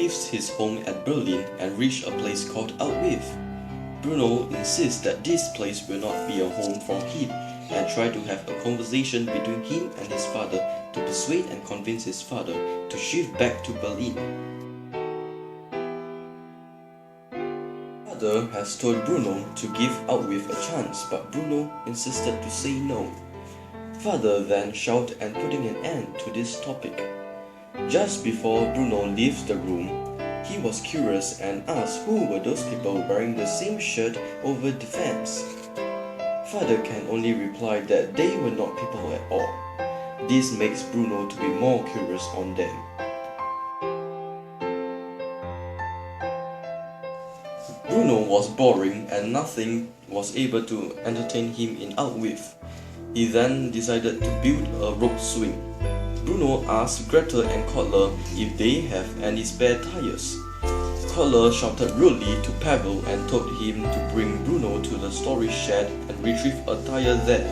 leaves his home at Berlin and reaches a place called Outwith. Bruno insists that this place will not be a home for him and tries to have a conversation between him and his father to persuade and convince his father to shift back to Berlin. Father has told Bruno to give Outwith a chance, but Bruno insisted to say no. Father then shouted and putting an end to this topic. Just before Bruno leaves the room, he was curious and asked who were those people wearing the same shirt over the fence. Father can only reply that they were not people at all. This makes Bruno to be more curious on them. Bruno was boring and nothing was able to entertain him in Outwith. He then decided to build a rope swing. Bruno asked Gretel and Kotler if they have any spare tires. Kotler shouted rudely to Pavel and told him to bring Bruno to the storage shed and retrieve a tire there.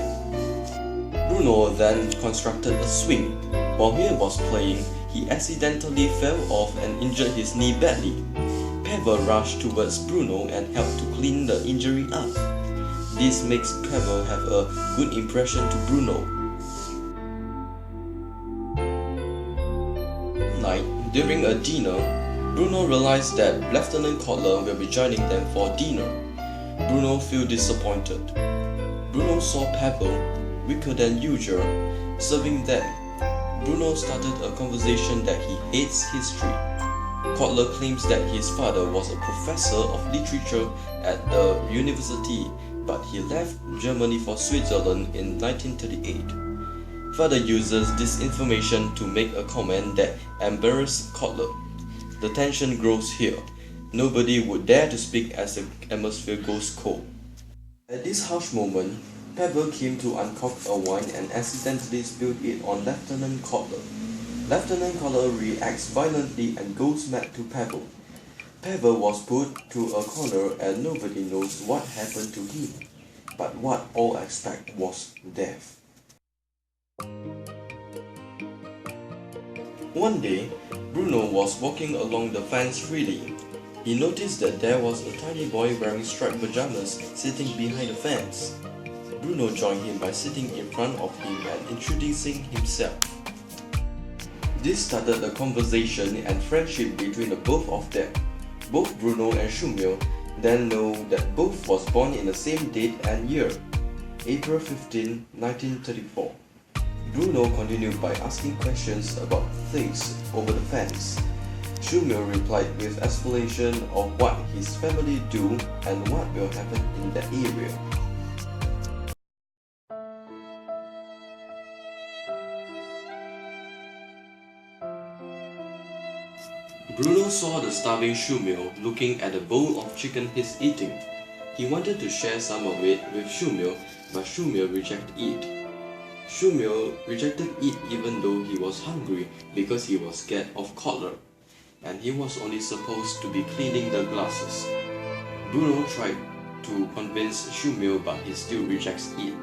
Bruno then constructed a swing. While he was playing, he accidentally fell off and injured his knee badly. Pavel rushed towards Bruno and helped to clean the injury up. This makes Pavel have a good impression to Bruno. One night, during a dinner, Bruno realized that Lieutenant Kotler will be joining them for dinner. Bruno feels disappointed. Bruno saw Pavel, weaker than usual, serving them. Bruno started a conversation that he hates history. Kotler claims that his father was a professor of literature at the university, but he left Germany for Switzerland in 1938. Father uses this information to make a comment that embarrasses Kotler. The tension grows here. Nobody would dare to speak as the atmosphere goes cold. At this harsh moment, Pavel came to uncork a wine and accidentally spilled it on Lieutenant Kotler. Lieutenant Kotler reacts violently and goes mad to Pavel. Pavel was put to a corner and nobody knows what happened to him, but what all expect was death. One day, Bruno was walking along the fence freely. He noticed that there was a tiny boy wearing striped pyjamas sitting behind the fence. Bruno joined him by sitting in front of him and introducing himself. This started a conversation and friendship between the both of them. Both Bruno and Shumil then know that both was born in the same date and year, April 15, 1934. Bruno continued by asking questions about things over the fence. Shumil replied with explanation of what his family do and what will happen in that area. Bruno saw the starving Shumil looking at the bowl of chicken he's eating. He wanted to share some of it with Shumil, but Shumil rejected it. Shumil rejected it even though he was hungry because he was scared of Kotler, and he was only supposed to be cleaning the glasses. Bruno tried to convince Shumil, but he still rejects it.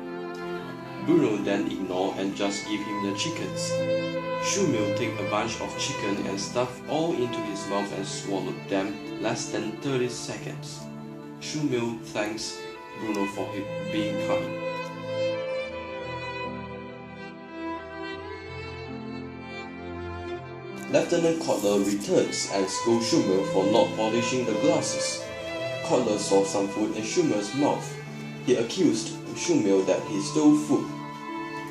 Bruno then ignored and just gave him the chickens. Shumil took a bunch of chicken and stuffed all into his mouth and swallowed them less than 30 seconds. Shumil thanks Bruno for him being kind. Lieutenant Kotler returns and scolds Shumil for not polishing the glasses. Kotler saw some food in Shumil's mouth. He accused Shumil that he stole food.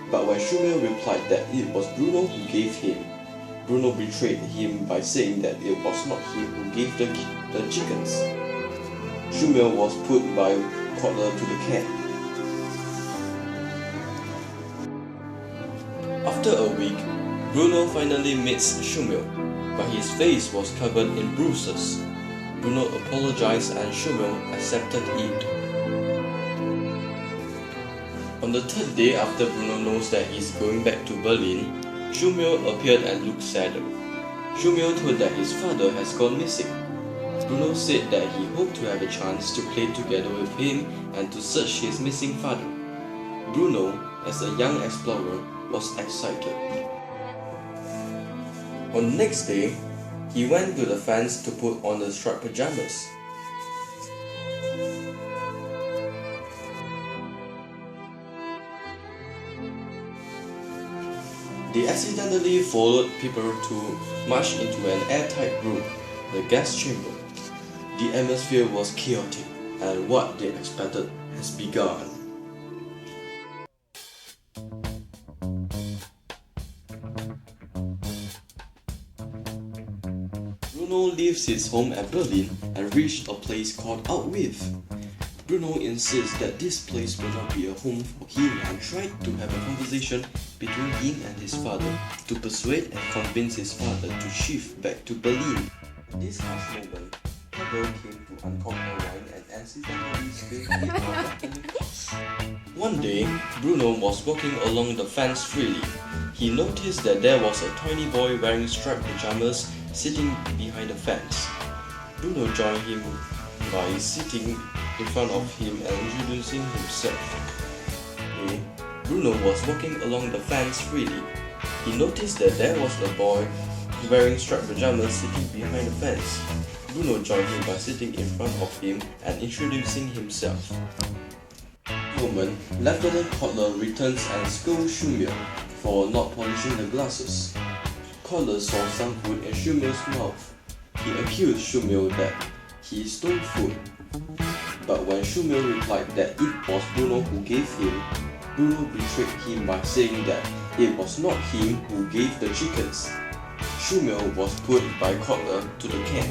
But when Shumil replied that it was Bruno who gave him, Bruno betrayed him by saying that it was not him who gave the chickens. Shumil was put by Kotler to the camp. After a week, Bruno finally meets Shumil, but his face was covered in bruises. Bruno apologized and Shumil accepted it. On the third day after Bruno knows that he's going back to Berlin, Shumil appeared and looked sadder. Shumil told that his father has gone missing. Bruno said that he hoped to have a chance to play together with him and to search his missing father. Bruno, as a young explorer, was excited. On the next day, He went to the fence to put on the striped pyjamas. They accidentally followed people to march into an airtight room, the gas chamber. The atmosphere was chaotic, and what they expected has begun. Bruno leaves his home at Berlin and reached a place called Outwith. Bruno insists that this place will not be a home for him and tried to have a conversation between him and his father to persuade and convince his father to shift back to Berlin. At this harsh moment, Pablo came to uncork her wine and accidentally spilled it on Leftenant's. One day, Bruno was walking along the fence freely. He noticed that there was a tiny boy wearing striped pajamas sitting behind the fence. Bruno joined him by sitting in front of him and introducing himself. Bruno was walking along the fence freely. He noticed that there was a boy wearing striped pajamas sitting behind the fence. Bruno joined him by sitting in front of him and introducing himself. In a moment, Lieutenant Kotler returns and scolds Shumio for not polishing the glasses. Kotler saw some food in Shumio's mouth. He accused Shumio that he stole food. But when Shumio replied that it was Bruno who gave him, Bruno betrayed him by saying that it was not him who gave the chickens. Shumio was put by Kotler to the camp.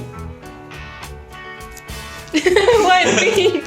What me?